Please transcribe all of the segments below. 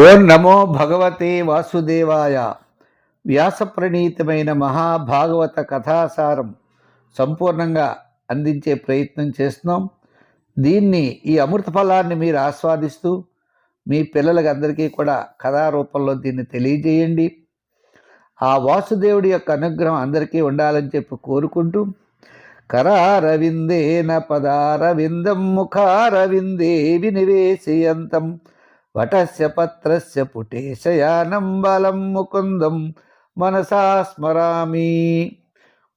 ఓం నమో భగవతే వాసుదేవాయ. వ్యాసప్రణీతమైన మహాభాగవత కథాసారం సంపూర్ణంగా అందించే ప్రయత్నం చేస్తున్నాం. ఈ అమృత ఫలాన్ని మీరు ఆస్వాదిస్తూ మీ పిల్లలకి అందరికీ కూడా కథారూపంలో దీన్ని తెలియజేయండి. ఆ వాసుదేవుడి యొక్క అనుగ్రహం అందరికీ ఉండాలని చెప్పి కోరుకుంటూ, కరారవిందేన పదారవిందం ముఖారవిందే వినివేశయంతం వటస్య పత్రస్య పుటేశయానం బలం ముకుందం మనసా స్మరామి.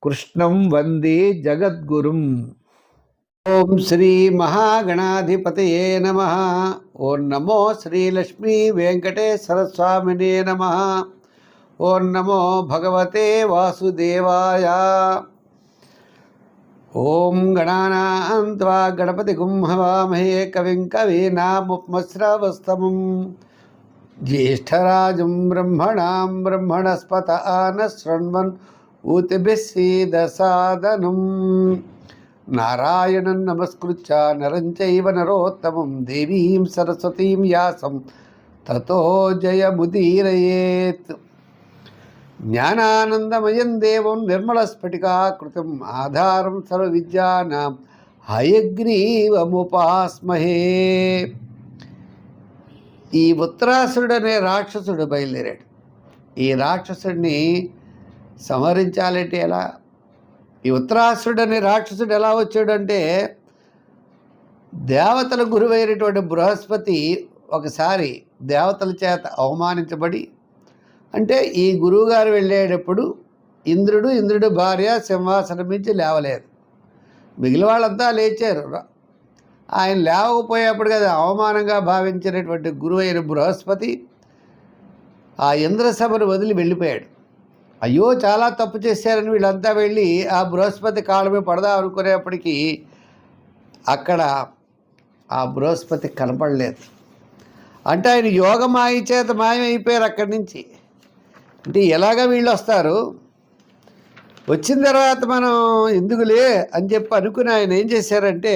కృష్ణం వందే జగద్గురుం. ఓం శ్రీ మహాగణాధిపతయే నమః. ఓం నమో శ్రీలక్ష్మీ వెంకటేశ్వర స్వామినే నమః. ఓం నమో భగవతే వాసుదేవాయ. ఓం గణానాం త్వా గణపతిగుం హవామహే కవిం కవీనాముపమశ్రవస్తమం జ్యేష్ఠరాజం బ్రహ్మణాం బ్రహ్మణస్పత ఆనశృణ్వన్ ఊతిభిः సీదసాదనం. నారాయణం నమస్కృత్య నరం చైవ నరోత్తమం దేవీం సరస్వతీం వ్యాసం తతో జయముదీరయేత్. జ్ఞానానందమయం దేవం నిర్మలస్ఫటికాకృతిం ఆధారం సర్వవిద్యానాం హయగ్రీవముపాస్మహే. ఈ ఉత్తరాసురుడు అనే రాక్షసుడు బయలుదేరాడు. ఈ రాక్షసుడిని సంహరించాలంటే ఎలా? ఈ ఉత్తరాసురుడు అనే రాక్షసుడు ఎలా వచ్చాడంటే, దేవతల గురువైనటువంటి బృహస్పతి ఒకసారి దేవతల చేత అవమానించబడి, అంటే ఈ గురువుగారు వెళ్ళేటప్పుడు ఇంద్రుడు భార్య సింహాసనం నుంచి లేవలేదు. మిగిలిన వాళ్ళంతా లేచారు. ఆయన లేవకపోయేప్పుడు కదా అవమానంగా భావించినటువంటి గురువు అయిన బృహస్పతి ఆ ఇంద్రసభను వదిలి వెళ్ళిపోయాడు. అయ్యో చాలా తప్పు చేశారని వీళ్ళంతా వెళ్ళి ఆ బృహస్పతి కాళ్ళమే పడదాం అనుకునేప్పటికీ అక్కడ ఆ బృహస్పతి కనపడలేదు. అంటే ఆయన యోగమాయ చేత మాయమైపోయారు అక్కడి నుంచి. అంటే ఎలాగ వీళ్ళు వస్తారు, వచ్చిన తర్వాత మనం ఎందుకులే అని చెప్పి అనుకుని ఆయన ఏం చేశారంటే,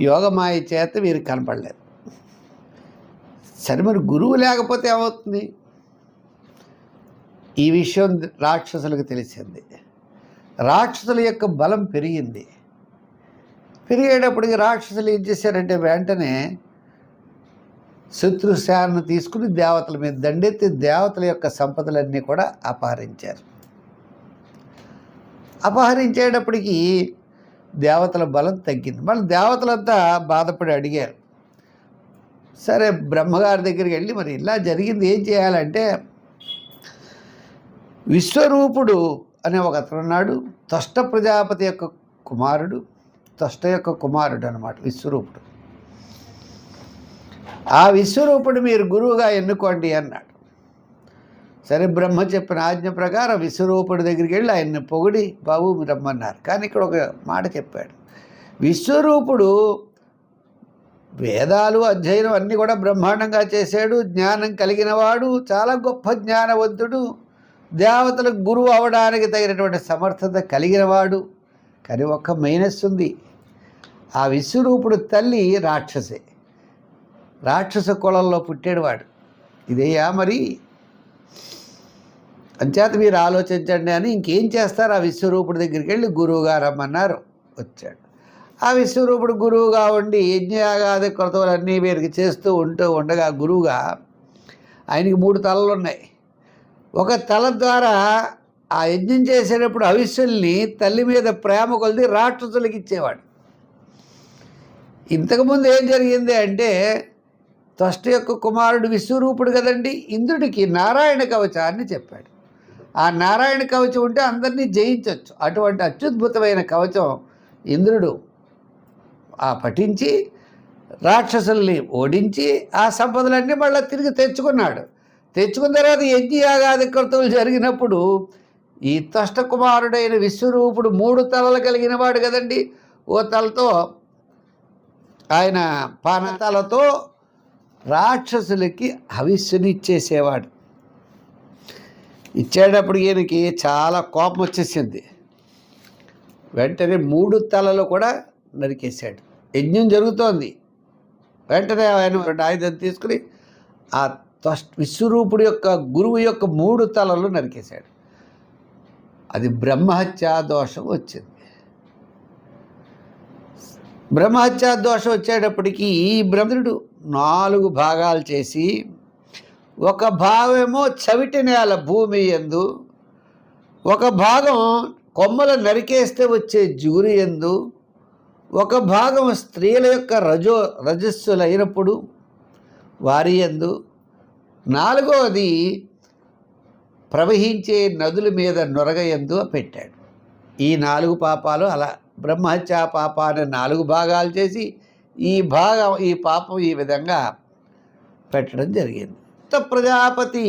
యోగమాయ చేత వీరికి కనపడలేదు. సరే, మరి గురువు లేకపోతే ఏమవుతుంది? ఈ విషయం రాక్షసులకు తెలిసింది. రాక్షసుల యొక్క బలం పెరిగింది. పెరిగేటప్పటికి రాక్షసులు ఏం చేశారంటే, వెంటనే శత్రుశాలను తీసుకుని దేవతల మీద దండెత్తి దేవతల యొక్క సంపదలన్నీ కూడా అపహరించారు. అపహరించేటప్పటికీ దేవతల బలం తగ్గింది. మళ్ళీ దేవతలంతా బాధపడి అడిగారు, సరే బ్రహ్మగారి దగ్గరికి వెళ్ళి మరి ఇలా జరిగింది, ఏం చేయాలంటే, విశ్వరూపుడు అనే ఒక అతను ఉన్నాడు. త్వష్ట ప్రజాపతి యొక్క కుమారుడు, త్వష్ట యొక్క కుమారుడు అన్నమాట విశ్వరూపుడు. ఆ విశ్వరూపుడు మీరు గురువుగా ఎన్నుకోండి అన్నాడు. సరే, బ్రహ్మ చెప్పిన ఆజ్ఞ ప్రకారం విశ్వరూపుడి దగ్గరికి వెళ్ళి ఆయన్ని పొగిడి బాబు రమ్మన్నారు. కానీ ఇక్కడ ఒక మాట చెప్పాడు. విశ్వరూపుడు వేదాలు అధ్యయనం అన్నీ కూడా బ్రహ్మాండంగా చేశాడు, జ్ఞానం కలిగినవాడు, చాలా గొప్ప జ్ఞానవంతుడు, దేవతలకు గురువు అవడానికి తగినటువంటి సమర్థత కలిగినవాడు. కానీ ఒక్క మైనస్ ఉంది. ఆ విశ్వరూపుడు తల్లి రాక్షసే, రాక్షస కులంలో పుట్టేవాడు. ఇదేయా మరి, అంచేత మీరు ఆలోచించండి అని ఇంకేం చేస్తారు, ఆ విశ్వరూపుడి దగ్గరికి వెళ్ళి గురువుగా రమ్మన్నారు. వచ్చాడు. ఆ విశ్వరూపుడు గురువుగా ఉండి యజ్ఞయాగాది క్రతువులన్నీ వీరికి చేస్తూ ఉండగా గురువుగా ఆయనకి 3 తలలు ఉన్నాయి. ఒక తల ద్వారా ఆ యజ్ఞం చేసేటప్పుడు అవిశ్వల్ని తల్లి మీద ప్రేమ కొలిది రాక్షసులకి ఇచ్చేవాడు. ఇంతకుముందు ఏం జరిగింది అంటే, త్వష్ట యొక్క కుమారుడు విశ్వరూపుడు కదండి, ఇంద్రుడికి నారాయణ కవచాన్ని చెప్పాడు. ఆ నారాయణ కవచం ఉంటే అందరినీ జయించవచ్చు. అటువంటి అత్యద్భుతమైన కవచం ఇంద్రుడు పఠించి రాక్షసుల్ని ఓడించి ఆ సంపదలన్నీ మళ్ళీ తిరిగి తెచ్చుకున్నాడు. తెచ్చుకున్న తర్వాత యజ్ఞయాగాది క్రతువులు జరిగినప్పుడు ఈ త్వష్ట కుమారుడైన విశ్వరూపుడు 3 తలలు కలిగిన వాడు కదండి. ఓ తలతో ఆయన పానతలతో రాక్షసులకి హవిస్సుని ఇచ్చేసేవాడు. ఇచ్చేటప్పుడు ఈయనకి చాలా కోపం వచ్చేసింది. వెంటనే 3 తలలు కూడా నరికేశాడు. యజ్ఞం జరుగుతోంది, వెంటనే ఆయన ఆయుధం తీసుకుని ఆ విశ్వరూపుడు యొక్క గురువు యొక్క 3 తలలు నరికేశాడు. అది బ్రహ్మహత్యా దోషం వచ్చింది. బ్రహ్మహత్యా దోషం వచ్చేటప్పటికీ ఈ బ్రహ్మరుడు 4 భాగాలు చేసి, ఒక భాగమేమో చవిటి నేల భూమి యందు, ఒక భాగం కొమ్మలు నరికేస్తే వచ్చే జిగురు యందు, ఒక భాగం స్త్రీల యొక్క రజస్సులైనప్పుడు వారి యందు, 4వది ప్రవహించే నదుల మీద నొరగయందు పెట్టాడు. ఈ 4 పాపాలు అలా బ్రహ్మహత్యా పాపాన్ని 4 భాగాలు చేసి ఈ పాపం ఈ విధంగా పెట్టడం జరిగింది. ప్రజాపతి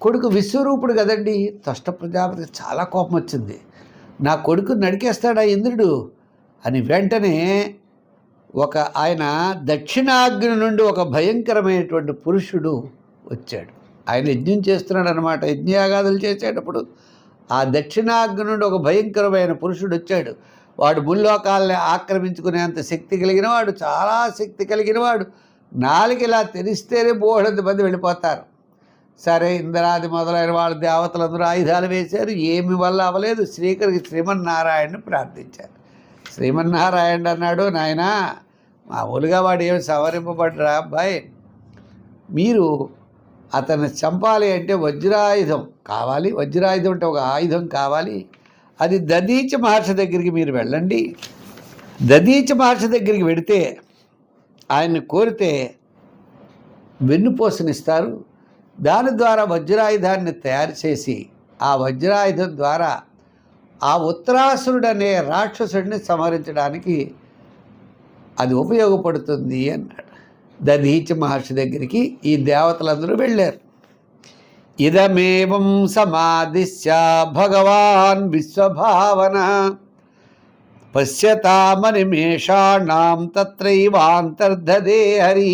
కొడుకు విశ్వరూపుడు కదండి. త్వష్ట ప్రజాపతికి చాలా కోపం వచ్చింది. నా కొడుకు నడికేస్తాడా ఇంద్రుడు అని వెంటనే ఆయన దక్షిణాగ్ని నుండి ఒక భయంకరమైనటువంటి పురుషుడు వచ్చాడు. ఆయన యజ్ఞం చేస్తున్నాడు అనమాట. యజ్ఞయాగాదులు చేసేటప్పుడు ఆ దక్షిణాగ్ని నుండి ఒక భయంకరమైన పురుషుడు వచ్చాడు. వాడు ముల్లోకాలని ఆక్రమించుకునేంత శక్తి కలిగిన వాడు, చాలా శక్తి కలిగిన వాడు. 4 ఇలా తెరిస్తేనే బోళ్ళంత మంది వెళ్ళిపోతారు. సరే, ఇంద్రాది మొదలైన వాళ్ళు దేవతలందరూ ఆయుధాలు వేశారు. ఏమి వల్ల అవ్వలేదు. శ్రీమన్నారాయణను ప్రార్థించారు. శ్రీమన్నారాయణ అన్నాడు, నాయనా మామూలుగా వాడు ఏమి సవరింపబడ్డరా అబ్బాయి, మీరు అతన్ని చంపాలి అంటే వజ్రాయుధం కావాలి. వజ్రాయుధం అంటే ఒక ఆయుధం కావాలి. అది దధీచి మహర్షి దగ్గరికి మీరు వెళ్ళండి. దధీచి మహర్షి దగ్గరికి వెడితే ఆయన్ని కోరితే వెన్నుపోసనిస్తారు. దాని ద్వారా వజ్రాయుధాన్ని తయారు చేసి ఆ వజ్రాయుధం ద్వారా ఆ ఉత్తరాసురుడనే రాక్షసుడిని సంహరించడానికి అది ఉపయోగపడుతుంది అన్నాడు. దధీచి మహర్షి దగ్గరికి ఈ దేవతలందరూ వెళ్ళారు. ఇదమేవం సమాదిశ్య భగవాన్ విశ్వభావన పశ్యతామనిమేషాణం తత్రైవాంతర్ధదే హరి.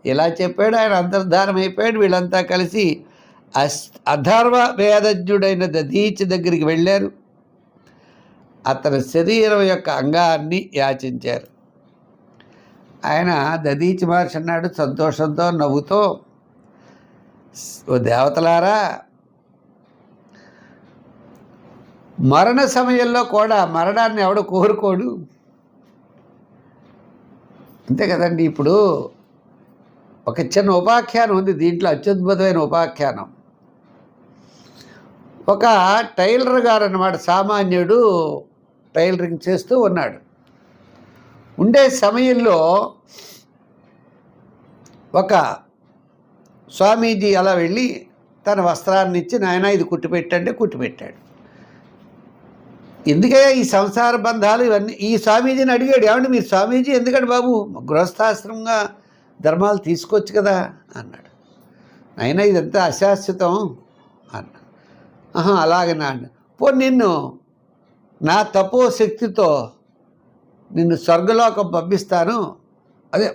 ఇలా చెప్పాడు. ఆయన అంతర్ధానం అయిపోయాడు. వీళ్ళంతా కలిసి అధర్వ వేదజ్ఞుడైన దధీచి దగ్గరికి వెళ్ళారు. అతని శరీరం యొక్క అంగాన్ని యాచించారు. ఆయన దధీచి మహర్షి అన్నాడు సంతోషంతో నవ్వుతో, ఓ దేవతలారా, మరణ సమయంలో కూడా మరణాన్ని ఎవడు కోరుకోడు, అంతే కదండి. ఇప్పుడు ఒక చిన్న ఉపాఖ్యానం ఉంది దీంట్లో, అత్యద్భుతమైన ఉపాఖ్యానం. ఒక టైలర్ గారు అన్నమాట, సామాన్యుడు టైలరింగ్ చేస్తూ ఉన్నాడు. ఉండే సమయంలో ఒక స్వామీజీ అలా వెళ్ళి తన వస్త్రాన్ని ఇచ్చి, నాయన ఇది కుట్టిపెట్టంటే కుట్టిపెట్టాడు. ఎందుకయ్యా ఈ సంసార బంధాలు ఇవన్నీ? ఈ స్వామీజీని అడిగాడు, ఏమండి మీరు స్వామీజీ ఎందుకంటే బాబు గృహస్థాశ్రమంగా ధర్మాలు తీసుకోవచ్చు కదా అన్నాడు. అయినా ఇదంతా అశాశ్వతం అన్నాడు. అలాగేనా అండి. నిన్ను నా తపోశక్తితో నిన్ను స్వర్గలోకం పంపిస్తాను, అదే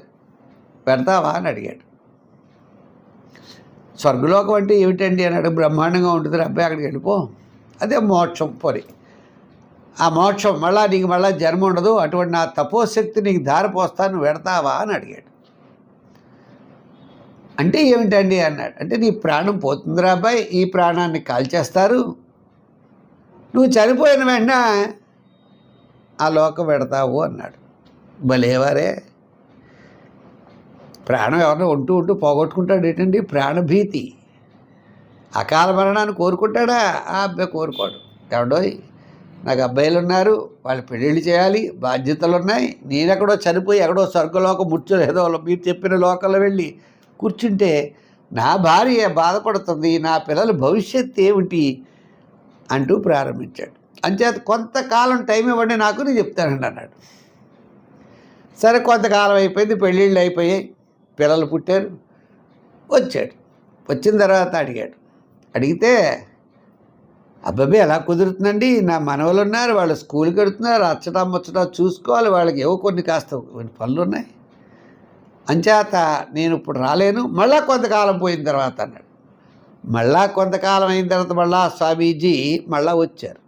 పెడతావా అని అడిగాడు. స్వర్గలోకం అంటే ఏమిటండి అన్నాడు. బ్రహ్మాండంగా ఉంటుంది అబ్బాయి, అక్కడికి వెళ్ళిపో, అదే మోక్షం పొరి. ఆ మోక్షం మళ్ళా నీకు మళ్ళీ జన్మ ఉండదు, అటువంటి నా తపోశక్తి నీకు ధారపోస్తాను, పెడతావా అని అడిగాడు. అంటే ఏమిటండి అన్నాడు. అంటే నీ ప్రాణం పోతుందిరా అబ్బాయి, ఈ ప్రాణాన్ని కాల్చేస్తారు, నువ్వు చనిపోయిన వెంటనే ఆ లోకం పెడతావు అన్నాడు. భలేవారే, ప్రాణం ఎవరినో ఉంటూ పోగొట్టుకుంటాడు ఏంటండి? ప్రాణభీతి. అకాల మరణాన్ని కోరుకుంటాడా? ఆ అబ్బాయి కోరుకోడు. ఎవడోయ్ నాకు అబ్బాయిలు ఉన్నారు, వాళ్ళు పెళ్ళిళ్ళు చేయాలి, బాధ్యతలు ఉన్నాయి, నేనెక్కడో చనిపోయి ఎక్కడో స్వర్గలోకం ముచ్చో ఏదో మీరు చెప్పిన లోకంలో వెళ్ళి కూర్చుంటే నా భార్య బాధపడుతుంది, నా పిల్లల భవిష్యత్తు ఏమిటి అంటూ ప్రారంభించాడు. అంచేత కొంతకాలం టైం ఇవ్వండి నాకు, నేను చెప్తానండి అన్నాడు. సరే, కొంతకాలం అయిపోయింది, పెళ్ళిళ్ళు అయిపోయాయి, పిల్లలు పుట్టారు. వచ్చాడు. వచ్చిన తర్వాత అడిగితే అబ్బాయి ఎలా కుదురుతుందండి, నా మనవలు ఉన్నారు, వాళ్ళు స్కూల్కి వెళుతున్నారు, అచ్చటా ముచ్చటా చూసుకోవాలి, వాళ్ళకి ఏవో కొన్ని కాస్త పనులు ఉన్నాయి, అంచేత నేను ఇప్పుడు రాలేను, మళ్ళా కొంతకాలం పోయిన తర్వాత అన్నాడు. మళ్ళా కొంతకాలం అయిన తర్వాత మళ్ళా స్వామీజీ మళ్ళా వచ్చారు.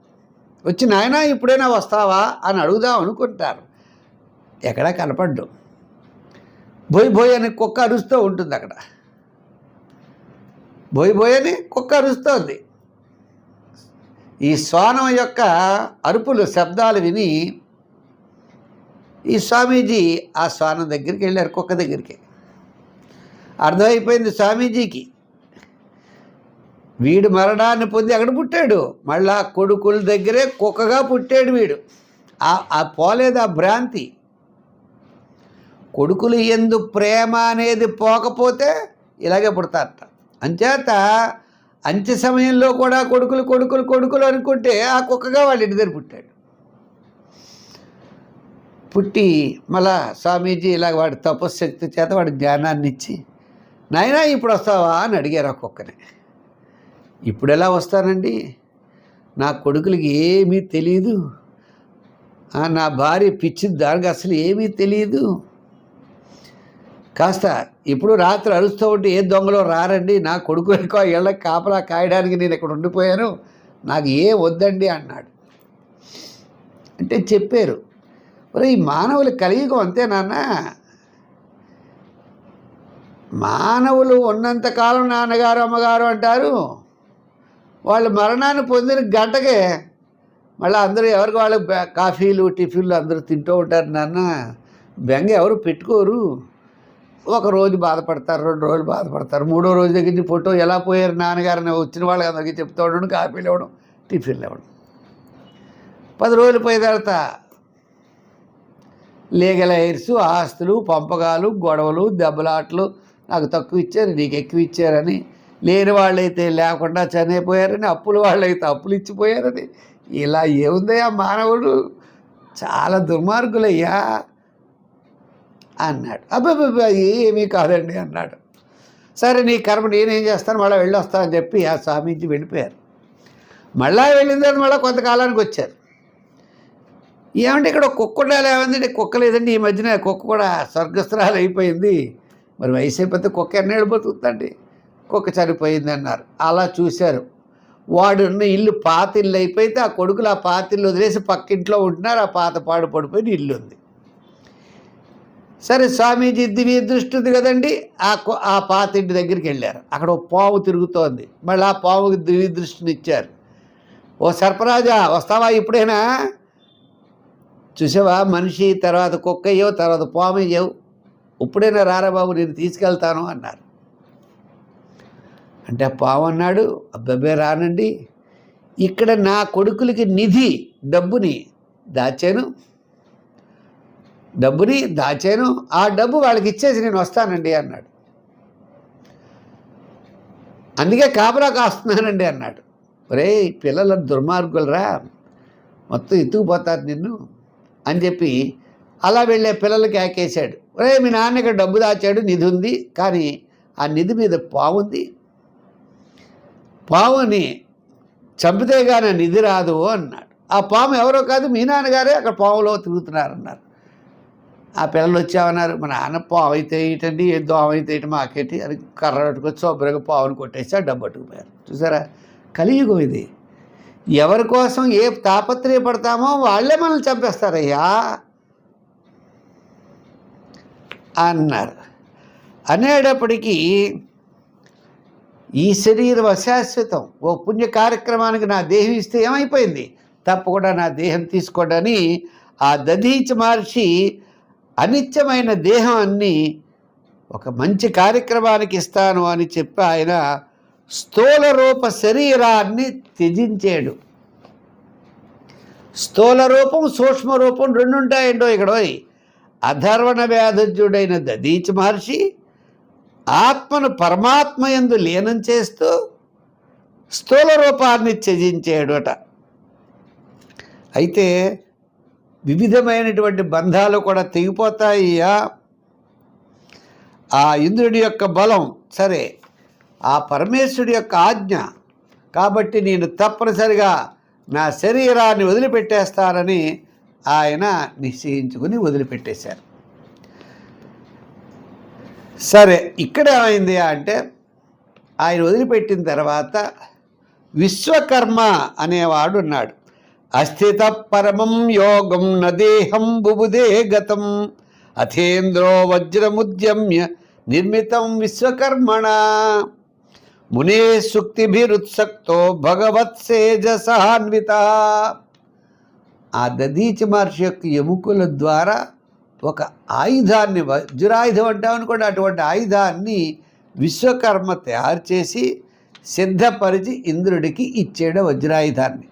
వచ్చి నాయన ఇప్పుడైనా వస్తావా అని అడుగుదాం అనుకుంటారు. ఎక్కడా కనపడ్డు. బోయ్ బోయ్ అని కుక్క అరుస్తూ ఉంటుంది అక్కడ. బోయ్ బోయ్ అని కుక్క అరుస్తోంది. ఈ శ్వానం యొక్క అరుపులు శబ్దాలు విని ఈ స్వామీజీ ఆ శ్వానం దగ్గరికి వెళ్ళారు, కుక్క దగ్గరికి. అర్థమైపోయింది స్వామీజీకి, వీడు మరణాన్ని పొంది అక్కడ పుట్టాడు, మళ్ళా కొడుకుల దగ్గరే కుక్కగా పుట్టాడు వీడు. ఆ పోలేదు ఆ భ్రాంతి. కొడుకులు ఎందు ప్రేమ అనేది పోకపోతే ఇలాగే పుడతారట. అంచేత అంత్య సమయంలో కూడా కొడుకులు కొడుకులు కొడుకులు అనుకుంటే ఆ కుక్కగా వాళ్ళ ఇంటి దగ్గర పుట్టాడు. పుట్టి మళ్ళా స్వామీజీ ఇలాగ వాడి తపశ్శక్తి చేత వాడి జ్ఞానాన్ని ఇచ్చి, నాయనా ఇప్పుడు వస్తావా అని అడిగారు ఆ కుక్కని. ఇప్పుడు ఎలా వస్తానండి, నా కొడుకులకి ఏమీ తెలియదు, నా భార్య పిచ్చింది, దానికి అసలు ఏమీ తెలియదు, కాస్త ఇప్పుడు రాత్రి అరుస్తూ ఉంటే ఏ దొంగలో రారండి, నా కొడుకు ఎక్కువ ఇళ్ళకి కాపలా కాయడానికి నేను ఇక్కడ ఉండిపోయాను, నాకు ఏ వద్దండి అన్నాడు. అంటే చెప్పారు, మరి ఈ మానవులు కలియుగం అంతే నాన్న, మానవులు ఉన్నంతకాలం నాన్నగారు అమ్మగారు అంటారు, వాళ్ళు మరణాన్ని పొందిన గంటకే మళ్ళీ అందరూ ఎవరికి వాళ్ళు కాఫీలు టిఫిన్లు అందరూ తింటూ ఉంటారు నాన్న, బెంగ ఎవరు పెట్టుకోరు. ఒక రోజు బాధపడతారు, 2 రోజులు బాధపడతారు, 3వ రోజు దగ్గర నుంచి ఫోటో ఎలా పోయారు నాన్నగారిని వచ్చిన వాళ్ళకి అందరికీ చెప్తూ ఉండడం, కాఫీలు ఇవ్వడం, టిఫిన్లు ఇవ్వడం. 10 రోజులు పోయిన తర్వాత లీగల్ ఎయిర్స్, ఆస్తులు, పంపకాలు, గొడవలు, దెబ్బలాట్లు, నాకు తక్కువ ఇచ్చారు నీకు ఎక్కువ ఇచ్చారని, లేని వాళ్ళైతే లేకుండా చనిపోయారని, అప్పులు వాళ్ళైతే అప్పులు ఇచ్చిపోయారని, ఇలా ఏముందయ్యా మానవుడు, చాలా దుర్మార్గులయ్యా అన్నాడు. అబ్బాబ్బా ఏమీ కాదండి అన్నాడు. సరే నీ కర్మ నేనేం చేస్తాను, మళ్ళీ వెళ్ళొస్తా అని చెప్పి ఆ స్వామీజీ వెళ్ళిపోయారు. మళ్ళీ వెళ్ళిన తర్వాత మళ్ళీ కొంతకాలానికి వచ్చారు. ఏమంటే ఇక్కడ కుక్క ఉండాలి, ఏమందండి కుక్క లేదండి, ఈ మధ్యన కుక్క కూడా స్వర్గస్థురాలు అయిపోయింది, మరి వయసు అయిపోతే కుక్క ఎన్నేళ్ళు బతుకుతుందండి, కుక్క చనిపోయింది అన్నారు. అలా చూశారు. వాడున్న ఇల్లు పాత ఇల్లు అయిపోతే ఆ కొడుకులు ఆ పాత ఇల్లు వదిలేసి పక్కింట్లో ఉంటున్నారు, ఆ పాత పాడు పడిపోయిన ఇల్లు ఉంది. సరే స్వామీజీ దివ్య దృష్టి ఉంది కదండి, ఆ పాత ఇంటి దగ్గరికి వెళ్ళారు. అక్కడ ఓ పాము తిరుగుతోంది, మళ్ళీ ఆ పాముకి దివ్య దృష్టిని ఇచ్చారు. ఓ సర్పరాజా వస్తావా ఇప్పుడైనా, చూసావా మనిషి తర్వాత కుక్క అయ్యవు, తర్వాత పాము అయ్యవు, ఇప్పుడైనా రారా బాబు నేను తీసుకెళ్తాను అన్నారు. అంటే ఆ పాము అన్నాడు, అబ్బాబే రానండి, ఇక్కడ నా కొడుకులకి నిధి డబ్బుని దాచాను, ఆ డబ్బు వాళ్ళకి ఇచ్చేసి నేను వస్తానండి అన్నాడు. అందుకే కాపలా కాస్తున్నానండి అన్నాడు. ఒరే పిల్లల దుర్మార్గులరా, మొత్తం ఎత్తుకుపోతారు నిన్ను అని చెప్పి అలా వెళ్ళే పిల్లలకి ఆకేశాడు. ఒరే మీ నాన్న ఇక్కడ డబ్బు దాచాడు, నిధి ఉంది, కానీ ఆ నిధి మీద పావుంది, పావుని చంపితే కానీ నిధి రాదు అన్నాడు. ఆ పాము ఎవరో కాదు మీ నాన్నగారే అక్కడ పాములో తిరుగుతున్నారన్నారు. ఆ పిల్లలు వచ్చామన్నారు, మా నాన్న పావు అయితే ఏంటండి, ఏ దోమ అయితే ఏంటి మాకేంటి అది కర్ర పట్టుకొచ్చి శుభ్రంగా పావును కొట్టేసి ఆ డబ్బు పట్టుకుపోయారు. చూసారా కలియుగం ఇది, ఎవరి కోసం ఏ తాపత్రయపడతామో వాళ్ళే మనల్ని చంపేస్తారయ్యా అన్నారు. అనేటప్పటికీ ఈ శరీరం అశాశ్వతం, ఓ పుణ్య కార్యక్రమానికి నా దేహం ఇస్తే ఏమైపోయింది, తప్పకుండా నా దేహం తీసుకోడని ఆ దధీచి మహర్షి అనిత్యమైన దేహాన్ని ఒక మంచి కార్యక్రమానికి ఇస్తాను అని చెప్పి ఆయన స్థూల రూప శరీరాన్ని త్యజించాడు. స్థూల రూపం సూక్ష్మ రూపం 2 ఉంటాయండో ఇక్కడ. అధర్వణ వ్యాధుడైన దధీచి మహర్షి ఆత్మను పరమాత్మ యందు లీనం చేస్తూ స్థూల రూపాన్ని త్యజించాడుట. అయితే వివిధమైనటువంటి బంధాలు కూడా తెగిపోతాయ్యా. ఆ ఇంద్రుడి యొక్క బలం సరే, ఆ పరమేశ్వరుడి యొక్క ఆజ్ఞ కాబట్టి నేను తప్పనిసరిగా నా శరీరాన్ని వదిలిపెట్టేస్తానని ఆయన నిశ్చయించుకుని వదిలిపెట్టేశారు. సరే ఇక్కడ ఏమైంది అంటే ఆయన వదిలిపెట్టిన తర్వాత విశ్వకర్మ అనేవాడు ఉన్నాడు. అస్థిత పరమం యోగం నదేహం బుబుదే గతం అథేంద్రో వజ్రముద్యమ్య నిర్మితం విశ్వకర్మణ మునే సుక్తిభిరుత్సక్తో భగవత్సేజసాన్విత. ఆ దధీచి మహర్షి యొక్క ఎముకల ద్వారా ఒక ఆయుధాన్ని, వజ్రాయుధం అంటామనుకోండి, అటువంటి ఆయుధాన్ని విశ్వకర్మ తయారు చేసి సిద్ధపరిచి ఇంద్రుడికి ఇచ్చాడు వజ్రాయుధాన్ని.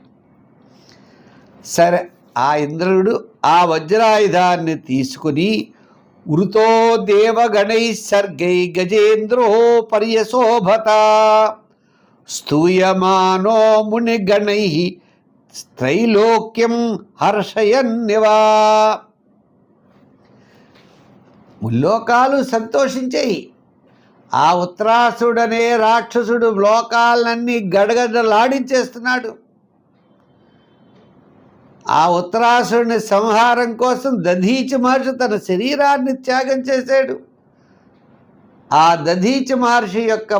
సరే, ఆ ఇంద్రుడు ఆ వజ్రాయుధాన్ని తీసుకుని వృతో దేవగణై సర్గై గజేంద్రో పర్యశోభత స్తూయమానో మునిగణై త్రైలోక్యం హర్షయన్నివా. ముల్లోకాలు సంతోషించాయి. ఆ ఉత్తరాసుడనే రాక్షసుడు లోకాలన్నీ గడగడలాడించేస్తున్నాడు. ఆ ఉత్తరాసుడిని సంహారం కోసం దధీచి మహర్షి తన శరీరాన్ని త్యాగం చేశాడు. ఆ దధీచి మహర్షి యొక్క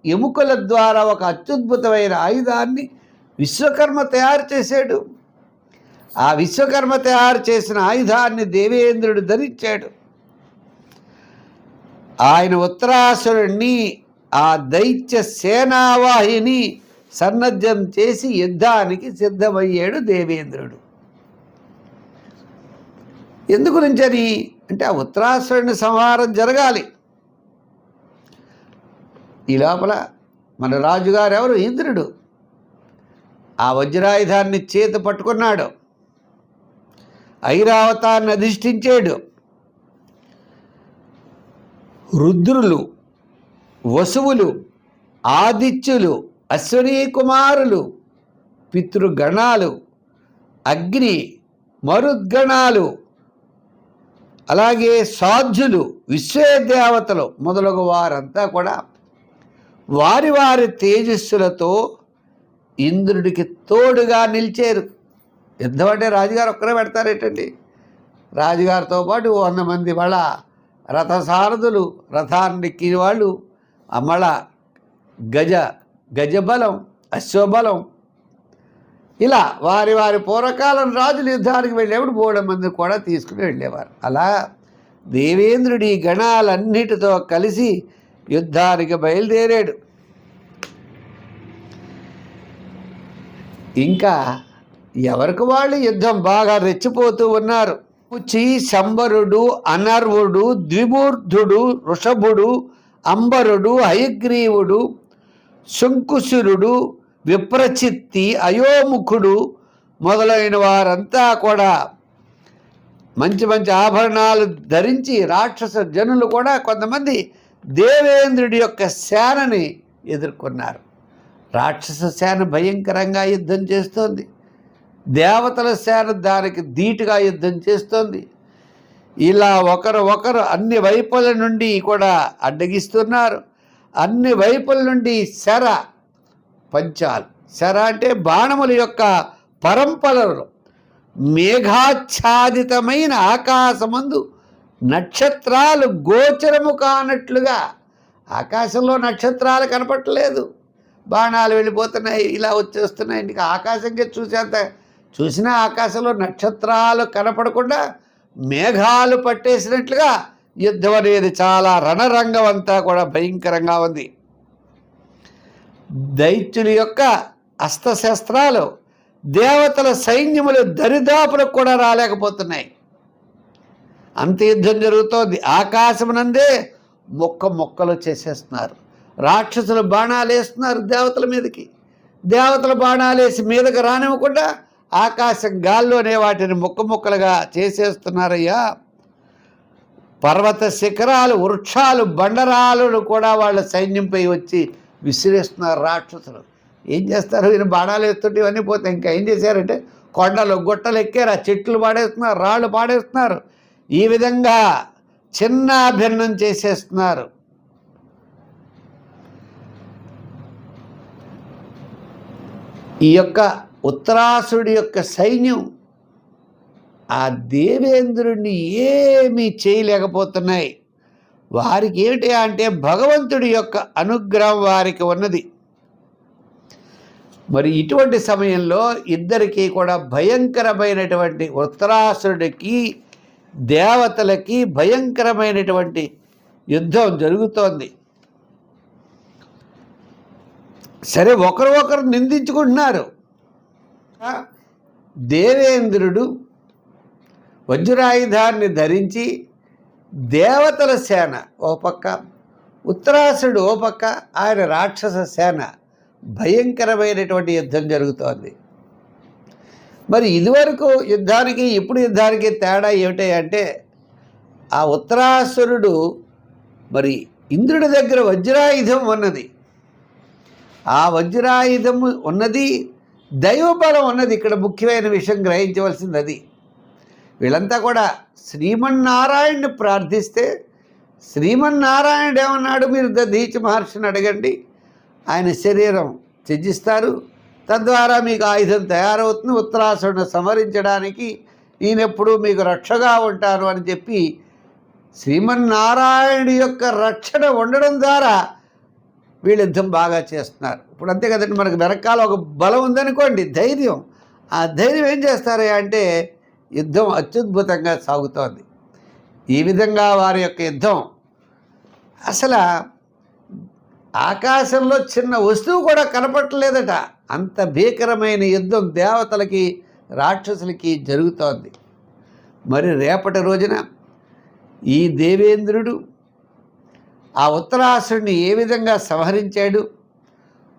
ఎముకల ద్వారా ఒక అత్యద్భుతమైన ఆయుధాన్ని విశ్వకర్మ తయారు చేశాడు. ఆ విశ్వకర్మ తయారు చేసిన ఆయుధాన్ని దేవేంద్రుడు ధరించాడు. ఆయన ఉత్తరాసురుణ్ణి, ఆ దైత్య సేనావాహిని సన్నద్ధం చేసి యుద్ధానికి సిద్ధమయ్యాడు దేవేంద్రుడు. ఎందు గురించని అంటే ఆ ఉత్తరాసురుని సంహారం జరగాలి. ఈ లోపల మన రాజుగారు ఎవరు? ఇంద్రుడు. ఆ వజ్రాయుధాన్ని చేత పట్టుకున్నాడు, ఐరావతాన్ని అధిష్ఠించాడు. రుద్రులు, వసువులు, ఆదిత్యులు, అశ్వినీ కుమారులు, పితృగణాలు, అగ్ని మరుద్గణాలు, అలాగే సాధ్యులు, విశ్వదేవతలు మొదలగు వారంతా కూడా వారి వారి తేజస్సులతో ఇంద్రుడికి తోడుగా నిలిచారు. యుద్ధం అంటే రాజుగారు ఒక్కరే పెడతారేటండి. రాజుగారితో పాటు 100 మంది వాళ్ళ రథసారథులు, రథానికి వాళ్ళు, అమళ గజబలం, అశ్వబలం, ఇలా వారి వారి పూర్వకాలం రాజులు యుద్ధానికి వెళ్ళేప్పుడు 3 మంది కూడా తీసుకుని వెళ్ళేవారు. అలా దేవేంద్రుడి గణాలన్నిటితో కలిసి యుద్ధానికి బయలుదేరాడు. ఇంకా ఎవరికి వాళ్ళు యుద్ధం బాగా రెచ్చిపోతూ ఉన్నారు. శంబరుడు, అనర్వుడు, ద్విమూర్ధుడు, వృషభుడు, అంబరుడు, హయగ్రీవుడు, శంకుశురుడు, విప్రచిత్తి, అయోముఖుడు మొదలైన వారంతా కూడా మంచి మంచి ఆభరణాలు ధరించి, రాక్షస జనులు కూడా కొంతమంది దేవేంద్రుడి యొక్క సేనని ఎదుర్కొన్నారు. రాక్షస సేన భయంకరంగా యుద్ధం చేస్తోంది. దేవతల సేన దానికి ధీటుగా యుద్ధం చేస్తోంది. ఇలా ఒకరు అన్ని వైపుల నుండి కూడా అడ్డగిస్తున్నారు. అన్ని వైపుల నుండి పంచాలు, అంటే బాణముల యొక్క పరంపరలు, మేఘాచ్ఛాదితమైన ఆకాశమందు నక్షత్రాలు గోచరము కానట్లుగా, ఆకాశంలో నక్షత్రాలు కనపడలేదు, బాణాలు వెళ్ళిపోతున్నాయి, ఇలా వచ్చేస్తున్నాయి. ఇంకా ఆకాశంగా చూసినా ఆకాశంలో నక్షత్రాలు కనపడకుండా మేఘాలు పట్టేసినట్లుగా యుద్ధం అనేది చాలా రణరంగం అంతా కూడా భయంకరంగా ఉంది. దైత్యుల యొక్క అస్త్రశస్త్రాలు దేవతల సైన్యములు దరిదాపులకు కూడా రాలేకపోతున్నాయి. అంత యుద్ధం జరుగుతోంది. ఆకాశమునందే మొక్కలు చేసేస్తున్నారు. రాక్షసులు బాణాలు వేస్తున్నారు దేవతల మీదకి. దేవతల బాణాలు వేసి మీదకి రానివ్వకుండా ఆకాశం గాల్లోనే వాటిని ముక్కలుగా చేసేస్తున్నారయ్యా. పర్వత శిఖరాలు, వృక్షాలు, బండరాలను కూడా వాళ్ళ సైన్యంపై వచ్చి విసిరేస్తున్నారు రాక్షసులు. ఏం చేస్తారు? ఈయన బాణాలు వేస్తుంటే ఇవన్నీ పోతాయి. ఇంకా ఏం చేశారంటే కొండలు గుట్టలు ఎక్కారు, ఆ చెట్లు పాడేస్తున్నారు, రాళ్ళు పాడేస్తున్నారు. ఈ విధంగా చిన్న భిన్నం చేసేస్తున్నారు. ఈ యొక్క ఉత్తరాసుడి యొక్క సైన్యం ఆ దేవేంద్రుడిని ఏమీ చేయలేకపోతున్నాయి. వారికి ఏమిటి అంటే భగవంతుడి యొక్క అనుగ్రహం వారికి ఉన్నది. మరి ఇటువంటి సమయంలో ఇద్దరికీ కూడా భయంకరమైనటువంటి ఉత్తరాసుడికి దేవతలకి భయంకరమైనటువంటి యుద్ధం జరుగుతోంది. సరే, ఒకరు నిందించుకుంటున్నారు. దేవేంద్రుడు వజ్రాయుధాన్ని ధరించి దేవతల సేన ఓ పక్క, ఉత్తరాసుడు ఓ పక్క, ఆయన రాక్షస సేన, భయంకరమైనటువంటి యుద్ధం జరుగుతోంది. మరి ఇదివరకు యుద్ధానికి ఇప్పుడు యుద్ధానికి తేడా ఏమిటంటే, ఆ ఉత్తరాసురుడు మరి ఇంద్రుడి దగ్గర వజ్రాయుధం ఉన్నది, ఆ వజ్రాయుధము ఉన్నది, దైవబలం ఉన్నది. ఇక్కడ ముఖ్యమైన విషయం గ్రహించవలసింది అది. వీళ్ళంతా కూడా శ్రీమన్నారాయణ్ణి ప్రార్థిస్తే శ్రీమన్నారాయణుడు ఏమన్నాడు, మీరు దధీచి మహర్షిని అడగండి, ఆయన శరీరం త్యజిస్తారు, తద్వారా మీకు ఆయుధం తయారవుతుంది, ఉత్తరాసురుని సంహరించడానికి నేనెప్పుడు మీకు రక్షగా ఉంటాను అని చెప్పి శ్రీమన్నారాయణుడి యొక్క రక్షణ ఉండడం ద్వారా వీళ్ళు యుద్ధం బాగా చేస్తున్నారు. ఇప్పుడు అంతే కదండి, మనకు వెనకాల ఒక బలం ఉందనుకోండి, ధైర్యం. ఆ ధైర్యం ఏం చేస్తారు అంటే యుద్ధం అత్యద్భుతంగా సాగుతోంది. ఈ విధంగా వారి యొక్క యుద్ధం అసలు ఆకాశంలో చిన్న వస్తువు కూడా కనపడలేదట, అంత భీకరమైన యుద్ధం దేవతలకి రాక్షసులకి జరుగుతోంది. మరి రేపటి రోజున ఈ దేవేంద్రుడు ఆ ఉత్తరాసుడిని ఏ విధంగా సంహరించాడు,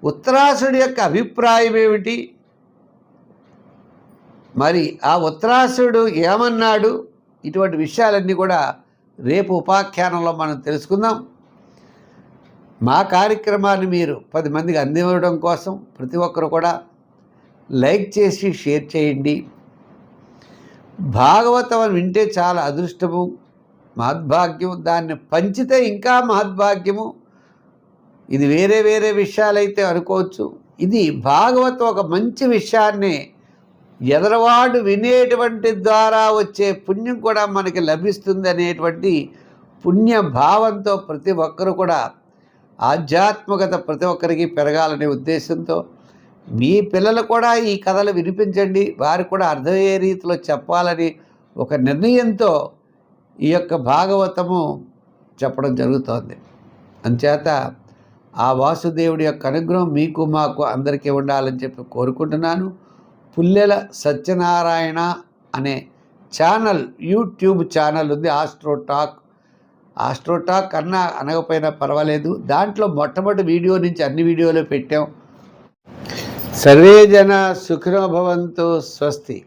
ఉత్తరాసుడి యొక్క అభిప్రాయం ఏమిటి, మరి ఆ ఉత్తరాసుడు ఏమన్నాడు, ఇటువంటి విషయాలన్నీ కూడా రేపు ఉపాఖ్యానంలో మనం తెలుసుకుందాం. మా కార్యక్రమాన్ని మీరు 10 మందికి అందివ్వడం కోసం ప్రతి ఒక్కరు కూడా లైక్ చేసి షేర్ చేయండి. భాగవతం వింటే చాలా అదృష్టము, మహద్భాగ్యం, దాన్ని పంచితే ఇంకా మహద్భాగ్యము. ఇది వేరే వేరే విషయాలైతే అనుకోవచ్చు, ఇది భాగవతం ఒక మంచి విషయాన్ని ఎదరవాడు వినేటువంటి ద్వారా వచ్చే పుణ్యం కూడా మనకి లభిస్తుంది అనేటువంటి పుణ్య భావంతో ప్రతి ఒక్కరు కూడా ఆధ్యాత్మికత ప్రతి ఒక్కరికి పెరగాలనే ఉద్దేశంతో మీ పిల్లలు కూడా ఈ కథలు వినిపించండి, వారు కూడా అర్థమయ్యే రీతిలో చెప్పాలని ఒక నిర్ణయంతో ఈ యొక్క భాగవతము చెప్పడం జరుగుతోంది. అంచేత ఆ వాసుదేవుడి యొక్క అనుగ్రహం మీకు మాకు అందరికీ ఉండాలని చెప్పి కోరుకుంటున్నాను. పుల్లెల సత్యనారాయణ అనే ఛానల్, యూట్యూబ్ ఛానల్ ఉంది, ఆస్ట్రోటాక్ అన్నా అనకపోయినా పర్వాలేదు. దాంట్లో మొట్టమొదటి వీడియో నుంచి అన్ని వీడియోలు పెట్టాం. సర్వే జన సుఖినో భవంతు. స్వస్తి.